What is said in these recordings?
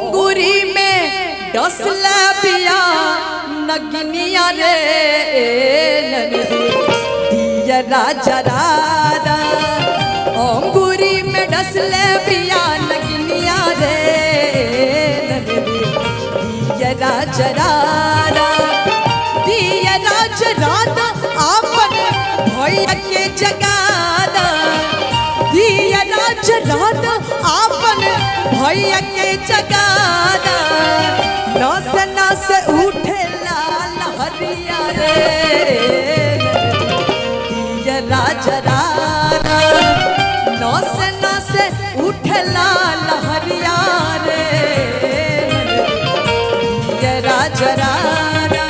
ओंगुरी में डसला बिया नगनिया रे दिया राजा रारा ओंगुरी में डसले बिया नगनिया रे दिया राजा रारा दिया राजा रारा आपन भैया के जगादा दिया राजा रारा आपन भैया के जगादा नस नस उठे लाल हरिया रे दिया राजा रारा नस नस उठे लाल हरिया रे दिया राजा रारा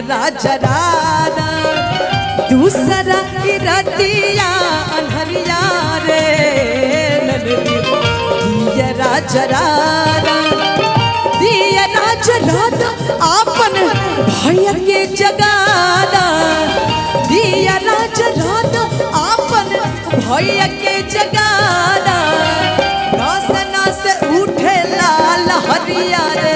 राजा रारा दूसरा की रतिया अनहरिया रे दिया राजा रारा दिया राजा रारा आपन भैया के जगादा दिया राजा रारा आपन भैया के जगादा नस नस उठे लाल हरिया रे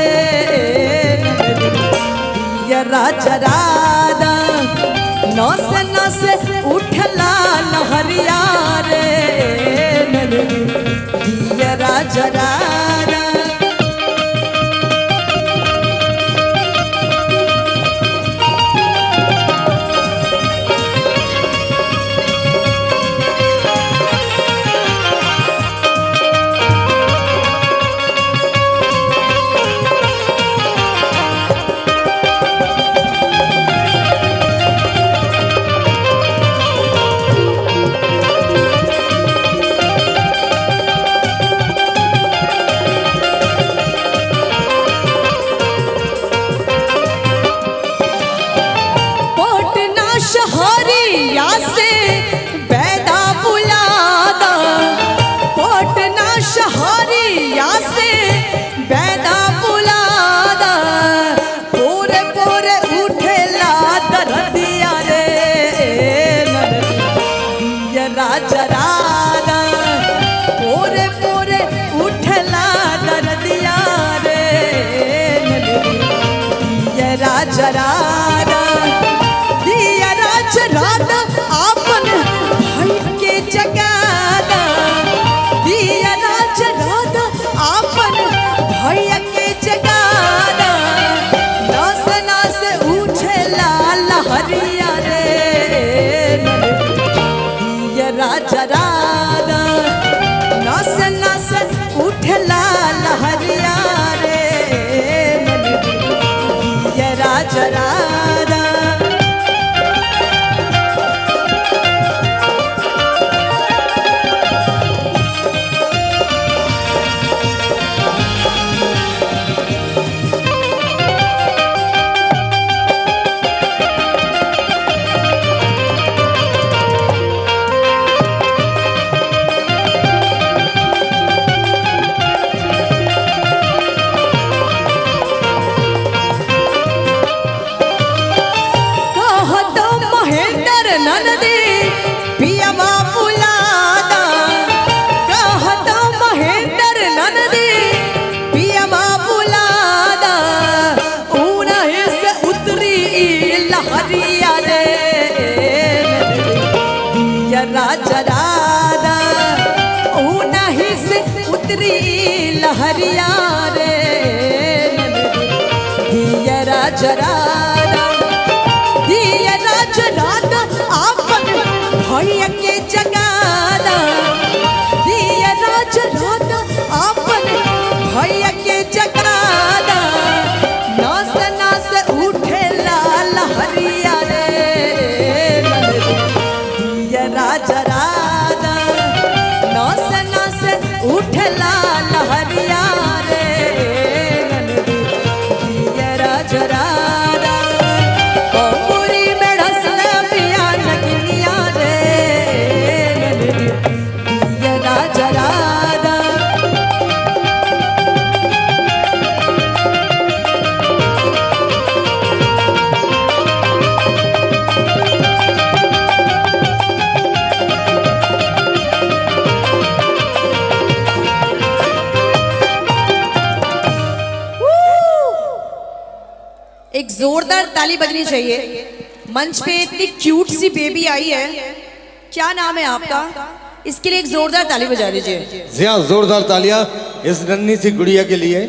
राजा रारा नस नस उठला लहरिया रे दिया राजा रारा राजा रारा पोरे पोरे उठला दरदिया रे दिया राजा रारा दिया राजा रारा आपन भाई के जगादा दिया राजा रारा आपन भैया के जगादा नस नस उठला लहरिया रे राजा रारा नस नस उठला लहरिया रे दिया राजा रारा ननदी पियवा बुलादा कहता महेंद्र ननदी पियवा बुलादा उन्हीं से उतरी लहरिया रे दिया राजा रारा उन्हीं से उतरी लहरिया रे दिया राजा रारा दिया राजा रारा आपन भैया के जगादा दिया उठला लहरिया रे नंदी दियरा जरादा कपूरी में ढसला पिया नगनिया रे नंदी दियरा जरादा। एक जोरदार ताली बजनी चाहिए। मंच पे इतनी क्यूट सी बेबी आई है, क्या नाम है आपका? इसके लिए एक जोरदार ताली बजा दीजिए। जोरदार तालियां इस नन्ही सी गुड़िया के लिए।